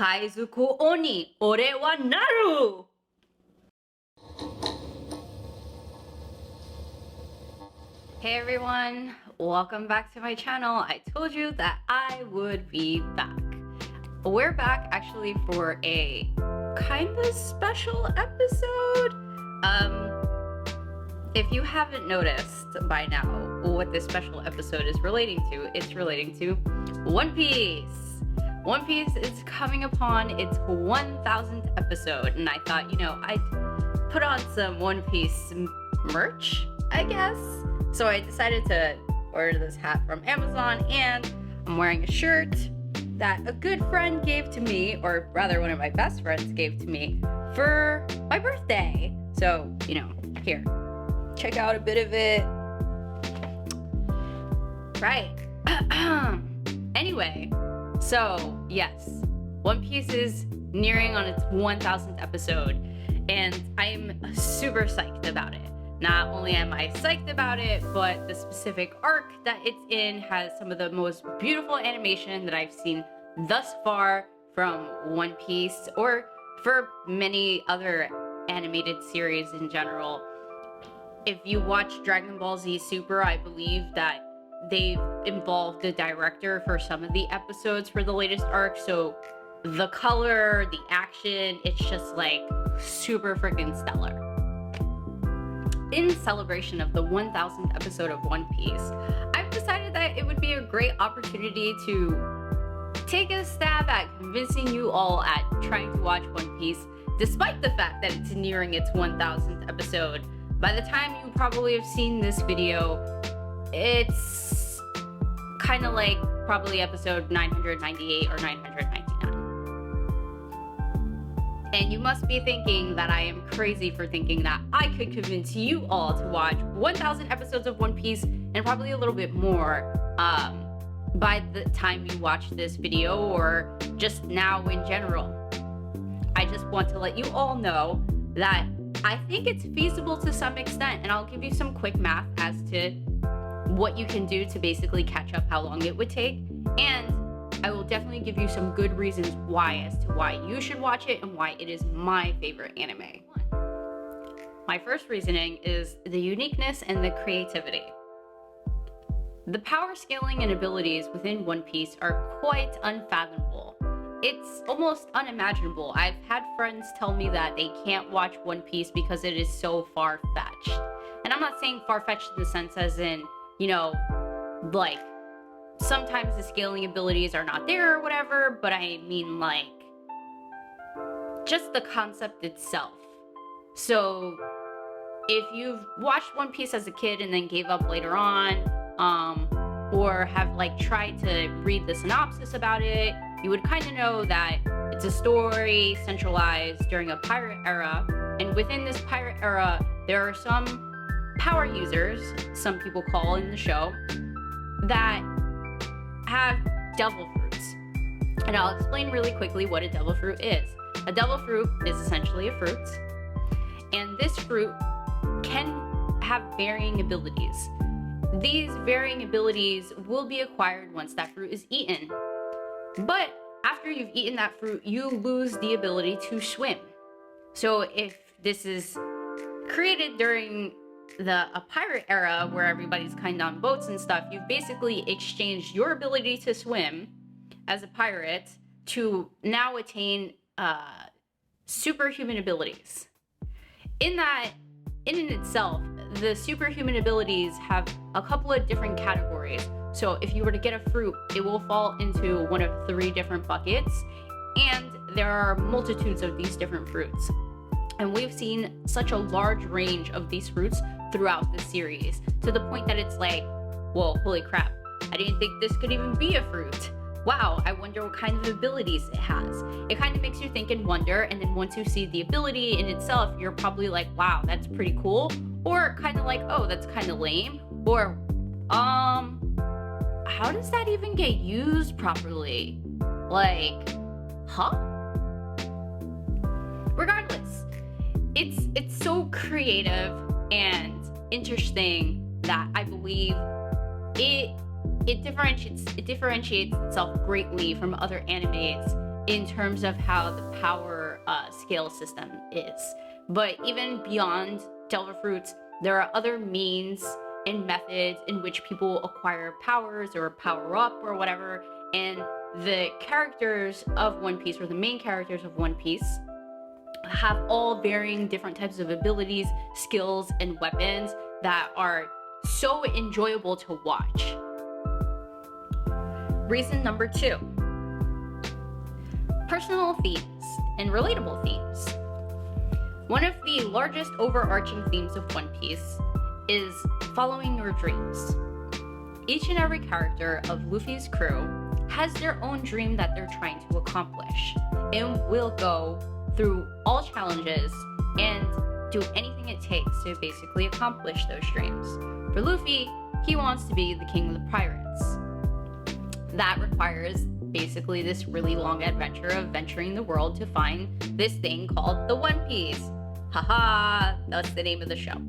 Kaizuku Oni, Ore wa Naru! Hey everyone, welcome back to my channel. I told you that I would be back. We're back actually for a kind of special episode. If you haven't noticed by now what this special episode is relating to, it's relating to One Piece. One Piece is coming upon its 1000th episode, and I thought, I'd put on some One Piece merch, I guess. So I decided to order this hat from Amazon, and I'm wearing a shirt that a good friend gave to me, or rather one of my best friends gave to me for my birthday. So, here, check out a bit of it. Right. Anyway, so yes, One Piece is nearing on its 1000th episode, and I'm super psyched about it. Not only am I psyched about it, but the specific arc that it's in has some of the most beautiful animation that I've seen thus far from One Piece, or for many other animated series in general. If you watch Dragon Ball Z Super, I believe that they've involved the director for some of the episodes for the latest arc, so the color, the action, it's just like super freaking stellar. In celebration of the 1000th episode of One Piece, I've decided that it would be a great opportunity to take a stab at convincing you all at trying to watch One Piece, despite the fact that it's nearing its 1000th episode. By the time you probably have seen this video, it's kind of like probably episode 998 or 999. And you must be thinking that I am crazy for thinking that I could convince you all to watch 1000 episodes of One Piece and probably a little bit more by the time you watch this video, or just now in general. I just want to let you all know that I think it's feasible to some extent, and I'll give you some quick math as to what you can do to basically catch up how long it would take, and I will definitely give you some good reasons why as to why you should watch it and why it is my favorite anime. My first reasoning is the uniqueness and the creativity. The power scaling and abilities within One Piece are quite unfathomable. It's almost unimaginable. I've had friends tell me that they can't watch One Piece because it is so far-fetched. And I'm not saying far-fetched in the sense as in, like, sometimes the scaling abilities are not there or whatever, but I mean like just the concept itself. So if you've watched One Piece as a kid and then gave up later on, or have like tried to read the synopsis about it, you would kind of know that it's a story centralized during a pirate era, and within this pirate era there are some power users, some people call in the show, that have devil fruits. And I'll explain really quickly what a devil fruit is. A devil fruit is essentially a fruit, and this fruit can have varying abilities. These varying abilities will be acquired once that fruit is eaten. But after you've eaten that fruit, you lose the ability to swim. So if this is created during a pirate era where everybody's kind of on boats and stuff, you've basically exchanged your ability to swim as a pirate to now attain superhuman abilities. In and itself, the superhuman abilities have a couple of different categories. So if you were to get a fruit, it will fall into one of 3 different buckets, and there are multitudes of these different fruits. And we've seen such a large range of these fruits throughout the series, to the point that it's like, whoa, holy crap, I didn't think this could even be a fruit. Wow, I wonder what kind of abilities it has. It kind of makes you think and wonder, and then once you see the ability in itself, you're probably like, wow, that's pretty cool, or kind of like, oh, that's kind of lame, or how does that even get used properly? Like, huh? Regardless, it's so creative and interesting that I believe it differentiates itself greatly from other animes in terms of how the power scale system is. But even beyond Delta Fruits, there are other means and methods in which people acquire powers or power up or whatever. And the characters of One Piece, or the main characters of One Piece, have all varying different types of abilities, skills, and weapons that are so enjoyable to watch. Reason number 2. Personal themes and relatable themes. One of the largest overarching themes of One Piece is following your dreams. Each and every character of Luffy's crew has their own dream that they're trying to accomplish, and will go through all challenges and do anything it takes to basically accomplish those dreams. For Luffy, he wants to be the king of the pirates. That requires basically this really long adventure of venturing the world to find this thing called the One Piece. Haha, that's the name of the show.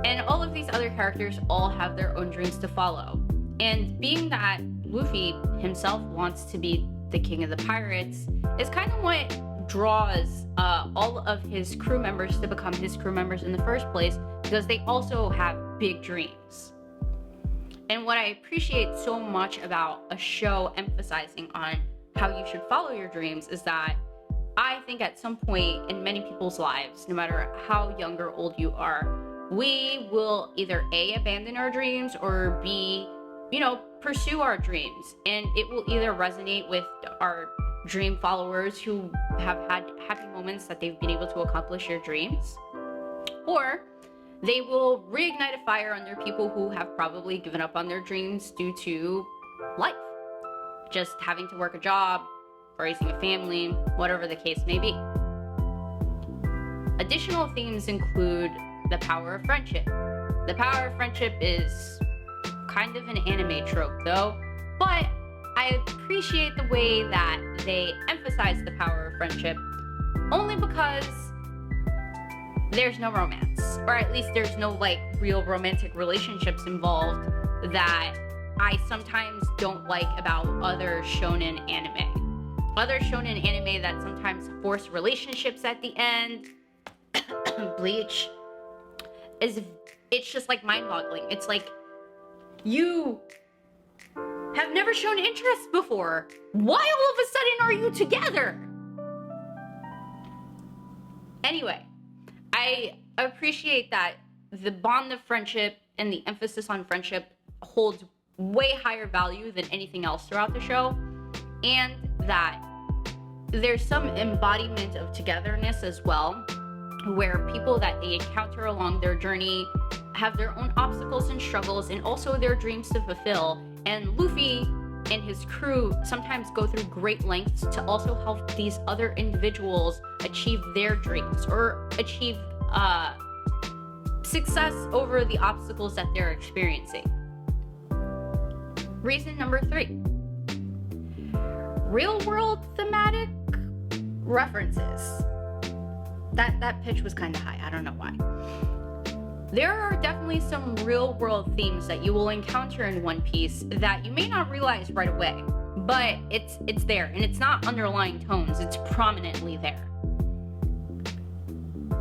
And all of these other characters all have their own dreams to follow. And being that Luffy himself wants to be the king of the pirates is kind of what draws all of his crew members to become his crew members in the first place, because they also have big dreams. And what I appreciate so much about a show emphasizing on how you should follow your dreams is that I think at some point in many people's lives, no matter how young or old you are, we will either A, abandon our dreams, or B, pursue our dreams. And it will either resonate with our dream followers who have had happy moments that they've been able to accomplish their dreams, or they will reignite a fire under people who have probably given up on their dreams due to life. Just having to work a job, raising a family, whatever the case may be. Additional themes include the power of friendship. The power of friendship is kind of an anime trope though, but I appreciate the way that they emphasize the power of friendship only because there's no romance, or at least there's no real romantic relationships involved that I sometimes don't like about other shonen anime. Other shonen anime that sometimes force relationships at the end, Bleach, it's just mind-boggling. It's like, you have never shown interest before. Why all of a sudden are you together? Anyway, I appreciate that the bond of friendship and the emphasis on friendship holds way higher value than anything else throughout the show, and that there's some embodiment of togetherness as well, where people that they encounter along their journey have their own obstacles and struggles and also their dreams to fulfill. And Luffy and his crew sometimes go through great lengths to also help these other individuals achieve their dreams or achieve success over the obstacles that they're experiencing. Reason number 3. Real world thematic references. That pitch was kind of high. I don't know why. There are definitely some real world themes that you will encounter in One Piece that you may not realize right away, but it's there, and it's not underlying tones, it's prominently there.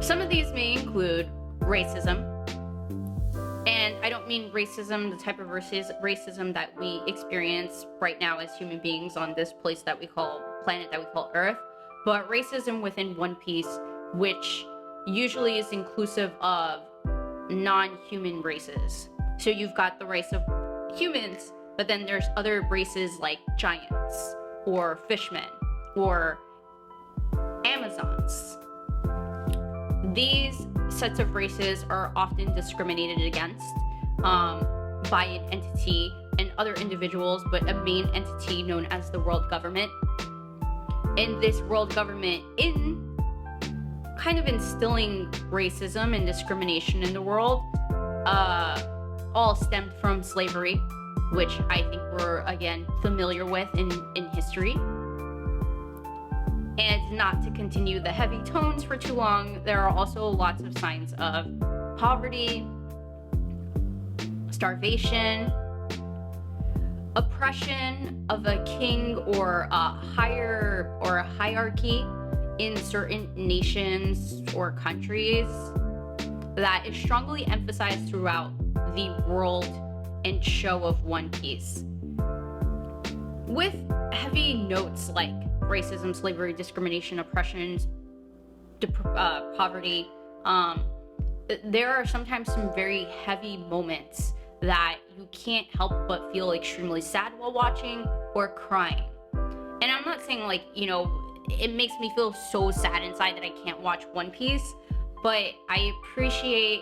Some of these may include racism, and I don't mean racism, the type of racism that we experience right now as human beings on this planet that we call Earth, but racism within One Piece, which usually is inclusive of non-human races. So you've got the race of humans, but then there's other races like giants or fishmen or Amazons. These sets of races are often discriminated against by an entity and other individuals, but a main entity known as the world government. And this world government, in kind of instilling racism and discrimination in the world, all stemmed from slavery, which I think we're, again, familiar with in history. And not to continue the heavy tones for too long, there are also lots of signs of poverty, starvation, oppression of a king or a hierarchy in certain nations or countries that is strongly emphasized throughout the world and show of One Piece. With heavy notes like racism, slavery, discrimination, oppression, poverty, there are sometimes some very heavy moments that you can't help but feel extremely sad while watching or crying. And I'm not saying like, it makes me feel so sad inside that I can't watch One Piece, but I appreciate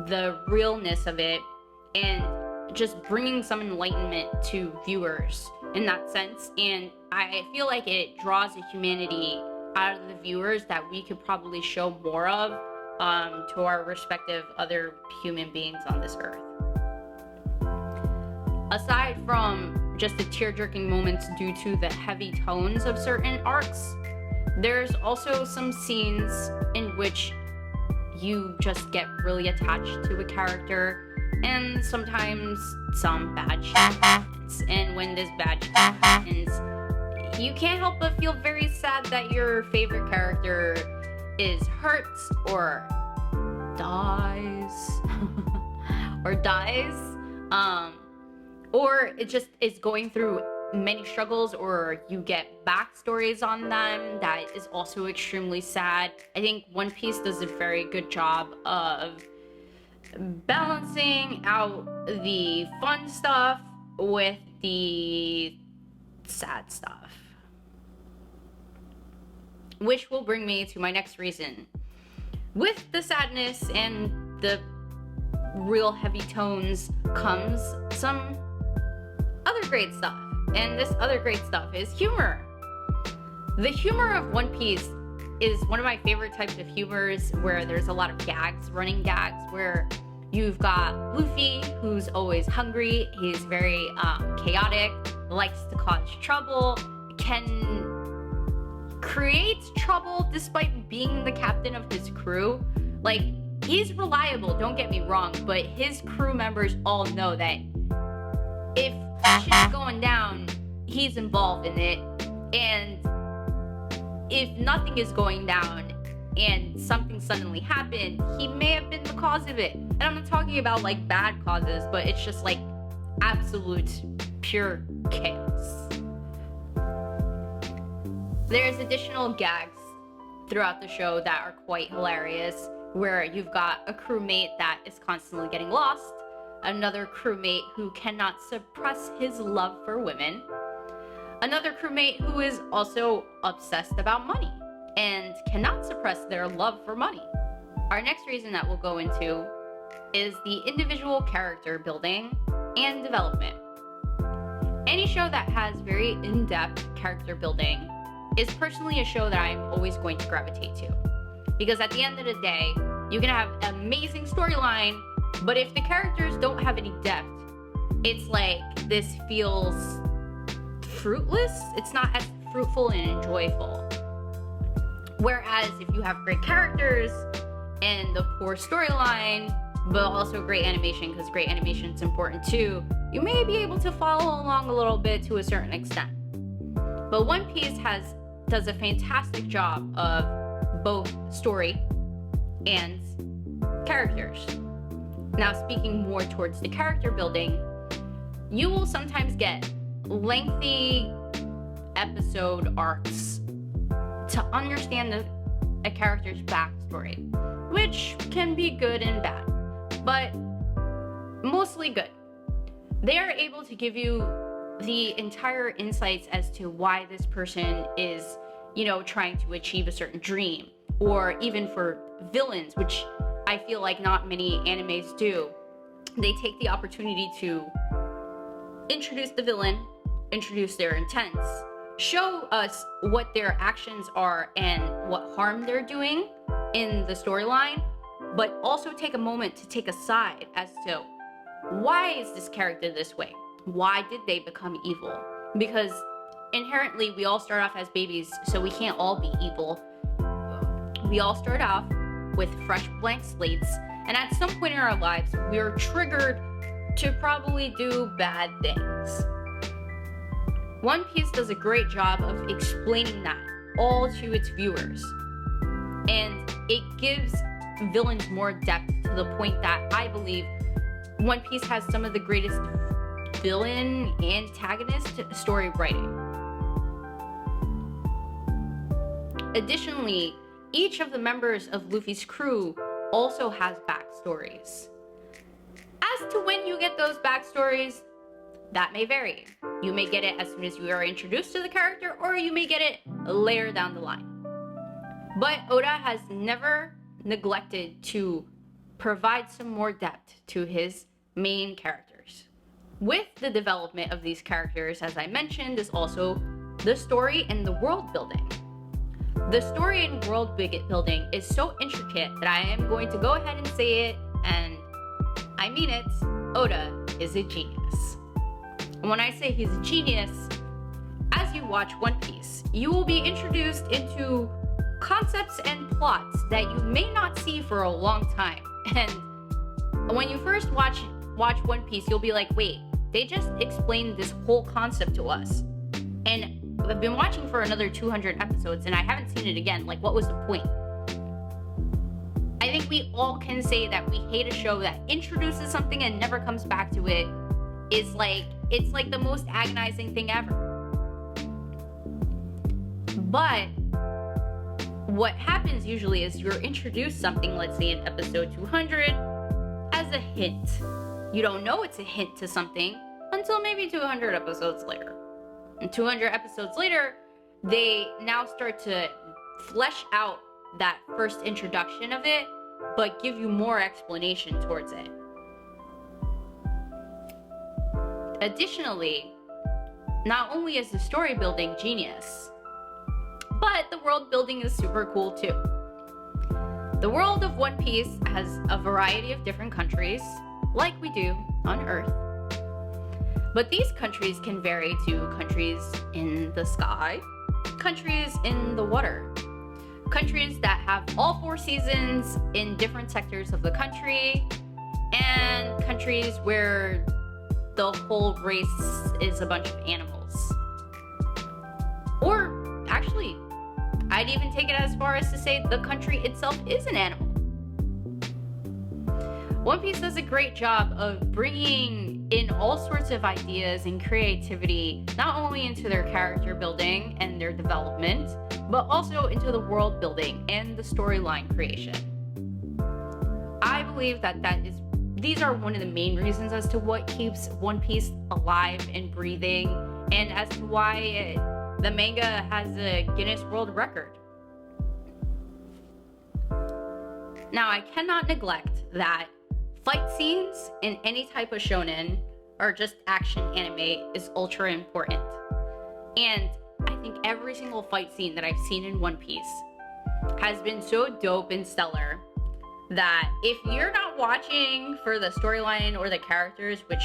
the realness of it and just bringing some enlightenment to viewers in that sense. And I feel like it draws a humanity out of the viewers that we could probably show more of to our respective other human beings on this earth. Aside from just the tear-jerking moments due to the heavy tones of certain arcs, there's also some scenes in which you just get really attached to a character, and sometimes some bad shit happens. And when this bad shit happens, you can't help but feel very sad that your favorite character is hurt or dies or it just is going through many struggles, or you get backstories on them that is also extremely sad. I think One Piece does a very good job of balancing out the fun stuff with the sad stuff. Which will bring me to my next reason. With the sadness and the real heavy tones comes some other great stuff. And this other great stuff is humor. The humor of One Piece is one of my favorite types of humors, where there's a lot of gags, running gags, where you've got Luffy, who's always hungry. He's very chaotic, likes to cause trouble, can create trouble despite being the captain of his crew. Like, he's reliable, don't get me wrong, but his crew members all know that if shit's going down, he's involved in it. And if nothing is going down and something suddenly happened, he may have been the cause of it. And I'm not talking about like bad causes, but it's just like absolute pure chaos. There's additional gags throughout the show that are quite hilarious, where you've got a crewmate that is constantly getting lost, another crewmate who cannot suppress his love for women, another crewmate who is also obsessed about money and cannot suppress their love for money. Our next reason that we'll go into is the individual character building and development. Any show that has very in-depth character building is personally a show that I'm always going to gravitate to. Because at the end of the day, you can have an amazing storyline, but if the characters don't have any depth, it's like this feels fruitless. It's not as fruitful and enjoyable. Whereas if you have great characters and the poor storyline, but also great animation, because great animation is important too, you may be able to follow along a little bit to a certain extent. But One Piece does a fantastic job of both story and characters. Now, speaking more towards the character building, you will sometimes get lengthy episode arcs to understand a character's backstory, which can be good and bad, but mostly good. They are able to give you the entire insights as to why this person is, trying to achieve a certain dream, or even for villains, which I feel like not many animes do. They take the opportunity to introduce the villain, introduce their intents, show us what their actions are and what harm they're doing in the storyline, but also take a moment to take a side as to why is this character this way? Why did they become evil? Because inherently we all start off as babies, so we can't all be evil. We all start off with fresh blank slates, and at some point in our lives, we are triggered to probably do bad things. One Piece does a great job of explaining that all to its viewers. And it gives villains more depth to the point that I believe One Piece has some of the greatest villain antagonist story writing. Additionally, each of the members of Luffy's crew also has backstories. As to when you get those backstories, that may vary. You may get it as soon as you are introduced to the character, or you may get it later down the line. But Oda has never neglected to provide some more depth to his main characters. With the development of these characters, as I mentioned, is also the story and the world building. The story and world building is so intricate that I am going to go ahead and say it, and I mean it, Oda is a genius. And when I say he's a genius, as you watch One Piece, you will be introduced into concepts and plots that you may not see for a long time. And when you first watch One Piece, you'll be like, wait, they just explained this whole concept to us. And I've been watching for another 200 episodes and I haven't seen it again. Like, what was the point? I think we all can say that we hate a show that introduces something and never comes back to it. It's like the most agonizing thing ever. But what happens usually is you're introduced something, let's say in episode 200, as a hint. You don't know it's a hint to something until maybe 200 episodes later. And 200 episodes later, they now start to flesh out that first introduction of it, but give you more explanation towards it. Additionally, not only is the story building genius, but the world building is super cool too. The world of One Piece has a variety of different countries, like we do on Earth. But these countries can vary to countries in the sky, countries in the water, countries that have all 4 seasons in different sectors of the country, and countries where the whole race is a bunch of animals. Or actually, I'd even take it as far as to say the country itself is an animal. One Piece does a great job of bringing in all sorts of ideas and creativity, not only into their character building and their development, but also into the world building and the storyline creation. I believe that these are one of the main reasons as to what keeps One Piece alive and breathing, and as to why the manga has a Guinness World Record. Now, I cannot neglect that fight scenes in any type of shonen or just action anime is ultra important. And I think every single fight scene that I've seen in One Piece has been so dope and stellar that if you're not watching for the storyline or the characters, which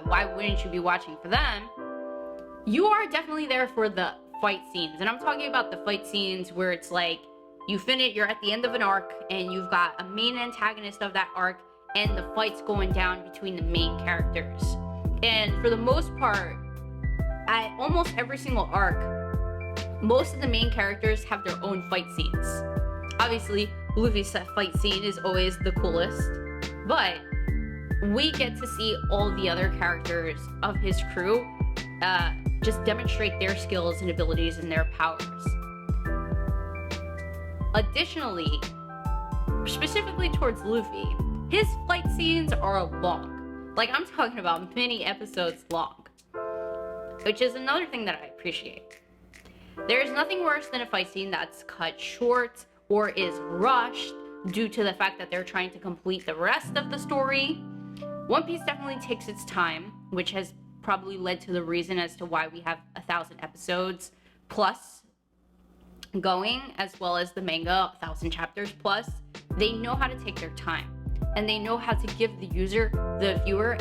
why wouldn't you be watching for them? You are definitely there for the fight scenes. And I'm talking about the fight scenes where it's like you're at the end of an arc and you've got a main antagonist of that arc and the fight's going down between the main characters. And for the most part, at almost every single arc, most of the main characters have their own fight scenes. Obviously, Luffy's fight scene is always the coolest, but we get to see all the other characters of his crew just demonstrate their skills and abilities and their powers. Additionally, specifically towards Luffy, his fight scenes are long. Like, I'm talking about many episodes long, which is another thing that I appreciate. There is nothing worse than a fight scene that's cut short or is rushed due to the fact that they're trying to complete the rest of the story. One Piece definitely takes its time, which has probably led to the reason as to why we have 1,000 episodes plus going, as well as the manga 1,000 chapters plus. They know how to take their time, and they know how to give the viewer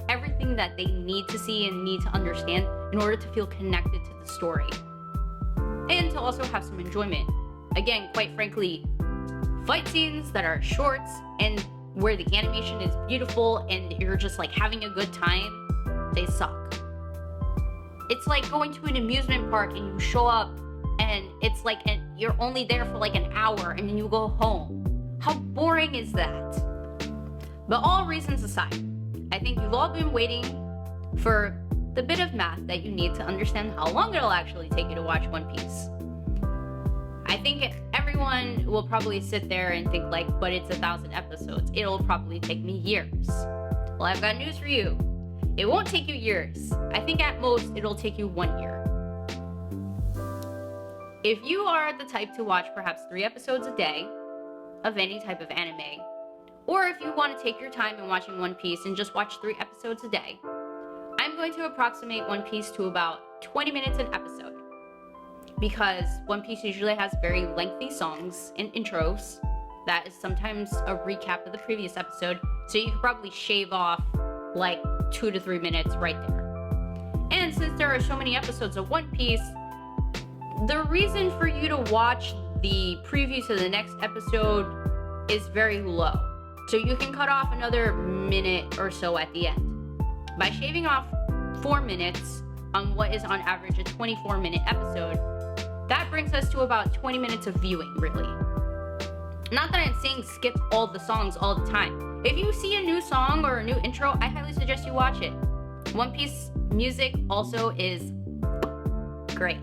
everything that they need to see and need to understand in order to feel connected to the story and to also have some enjoyment. Again, quite frankly, fight scenes that are short and where the animation is beautiful and you're just like having a good time, they suck. It's like going to an amusement park and you show up and it's like you're only there for like an hour and then you go home. How boring is that? But all reasons aside, I think you've all been waiting for the bit of math that you need to understand how long it'll actually take you to watch One Piece. I think everyone will probably sit there and think like, but it's 1,000 episodes. It'll probably take me years. Well, I've got news for you. It won't take you years. I think at most it'll take you 1 year. If you are the type to watch perhaps 3 episodes a day of any type of anime, or if you want to take your time in watching One Piece and just watch 3 episodes a day, I'm going to approximate One Piece to about 20 minutes an episode. Because One Piece usually has very lengthy songs and intros that is sometimes a recap of the previous episode, so you could probably shave off like 2 to 3 minutes right there. And since there are so many episodes of One Piece, the reason for you to watch the preview to the next episode is very low. So you can cut off another minute or so at the end. By shaving off 4 minutes on what is on average a 24-minute episode, that brings us to about 20 minutes of viewing, really. Not that I'm saying skip all the songs all the time. If you see a new song or a new intro, I highly suggest you watch it. One Piece music also is great.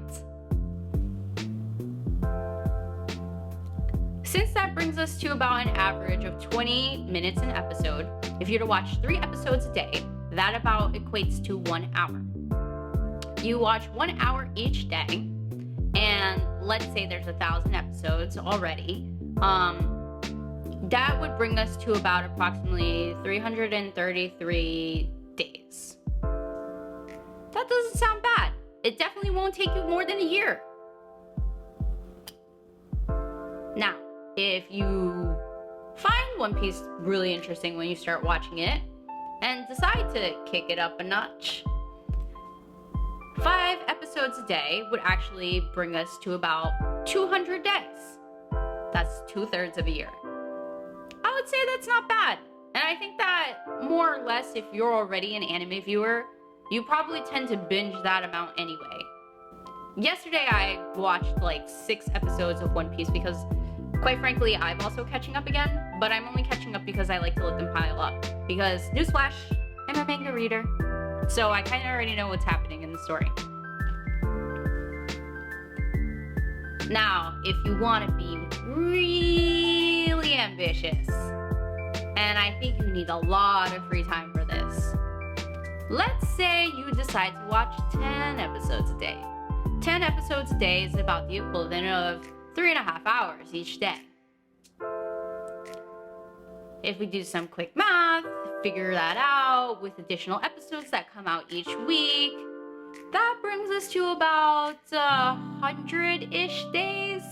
Since that brings us to about an average of 20 minutes an episode, if you're to watch 3 episodes a day, that about equates to 1 hour. You watch 1 hour each day, and let's say there's 1,000 episodes already, that would bring us to about approximately 333 days. That doesn't sound bad. It definitely won't take you more than a year. Now, if you find One Piece really interesting when you start watching it and decide to kick it up a notch, 5 episodes a day would actually bring us to about 200 days. That's 2/3 of a year. I would say that's not bad. And I think that more or less, if you're already an anime viewer, you probably tend to binge that amount anyway. Yesterday I watched like 6 episodes of One Piece because, quite frankly, I'm also catching up again, but I'm only catching up because I like to let them pile up. Because, newsflash, I'm a manga reader, so I kind of already know what's happening in the story. Now, if you want to be really ambitious, and I think you need a lot of free time for this, let's say you decide to watch 10 episodes a day. 10 episodes a day is about the equivalent of 3.5 hours each day. If we do some quick math, figure that out with additional episodes that come out each week, that brings us to about 100-ish days.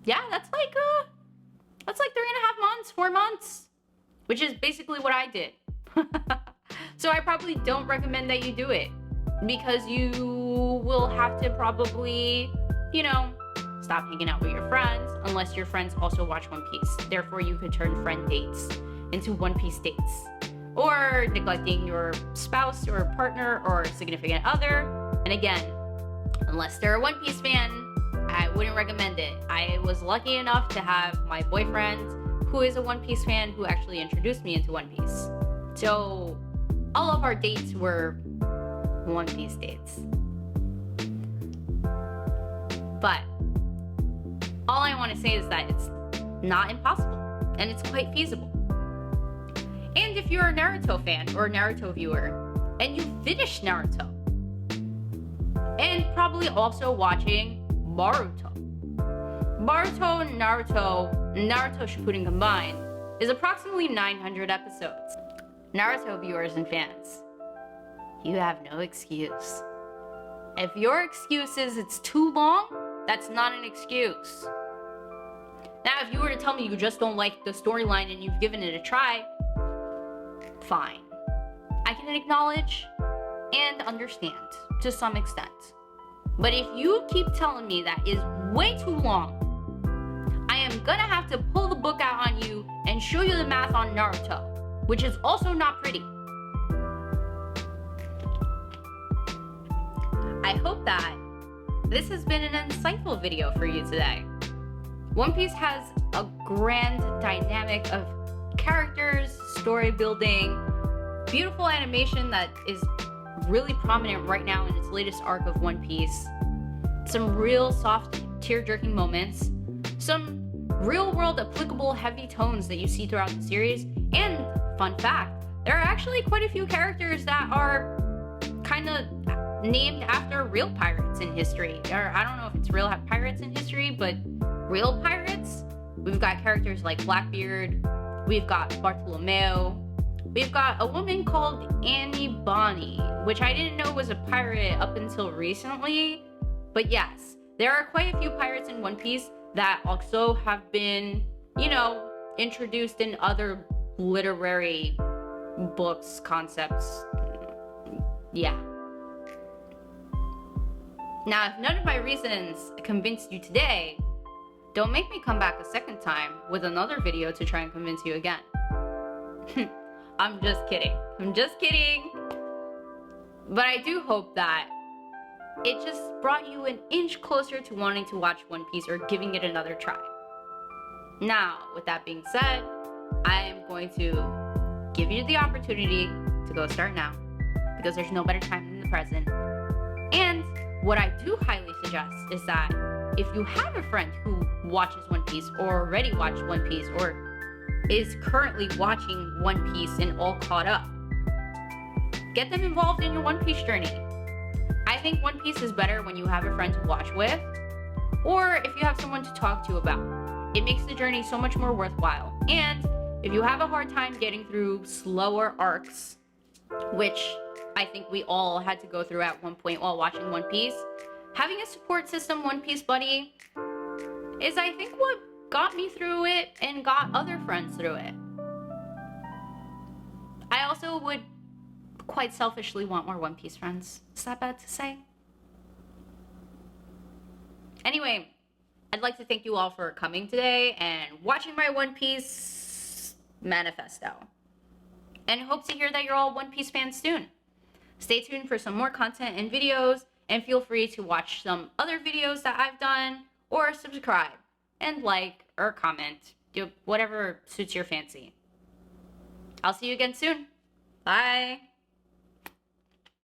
Yeah, that's like 3.5 months, 4 months, which is basically what I did. So I probably don't recommend that you do it, because you will have to probably, stop hanging out with your friends unless your friends also watch One Piece. Therefore, you could turn friend dates into One Piece dates. Or neglecting your spouse or partner or significant other. And again, unless they're a One Piece fan, I wouldn't recommend it. I was lucky enough to have my boyfriend, who is a One Piece fan, who actually introduced me into One Piece. So all of our dates were One Piece dates. But all I want to say is that it's not impossible, and it's quite feasible. And if you're a Naruto fan or a Naruto viewer, and you finished Naruto, and probably also watching Boruto. Boruto and Naruto Shippuden combined, is approximately 900 episodes. Naruto viewers and fans, you have no excuse. If your excuse is it's too long, that's not an excuse. Now, if you were to tell me you just don't like the storyline and you've given it a try, fine. I can acknowledge and understand to some extent. But if you keep telling me that is way too long, I am gonna have to pull the book out on you and show you the math on Naruto, which is also not pretty. I hope that this has been an insightful video for you today. One Piece has a grand dynamic of characters, story building, beautiful animation that is really prominent right now in its latest arc of One Piece, some real soft tear-jerking moments, some real-world applicable heavy tones that you see throughout the series, and fun fact, there are actually quite a few characters that are kind of named after real pirates in history. Or I don't know if it's real pirates in history, but real pirates. We've got characters like Blackbeard, we've got Bartolomeo, we've got a woman called Annie Bonny, which I didn't know was a pirate up until recently. But yes, there are quite a few pirates in One Piece that also have been, you know, introduced in other literary books, concepts. Yeah. Now, if none of my reasons convinced you today, don't make me come back a second time with another video to try and convince you again. I'm just kidding. I'm just kidding. But I do hope that it just brought you an inch closer to wanting to watch One Piece or giving it another try. Now, with that being said, I am going to give you the opportunity to go start now, because there's no better time than the present. And what I do highly suggest is that if you have a friend who watches One Piece or already watched One Piece or is currently watching One Piece and all caught up, get them involved in your One Piece journey. I think One Piece is better when you have a friend to watch with, or if you have someone to talk to about. It makes the journey so much more worthwhile. And if you have a hard time getting through slower arcs, which I think we all had to go through at one point while watching One Piece, having a support system One Piece buddy is, I think, what got me through it and got other friends through it. I also would quite selfishly want more One Piece friends. Is that bad to say? Anyway, I'd like to thank you all for coming today and watching my One Piece manifesto. And hope to hear that you're all One Piece fans soon. Stay tuned for some more content and videos, and feel free to watch some other videos that I've done, or subscribe and like or comment, do whatever suits your fancy. I'll see you again soon. Bye.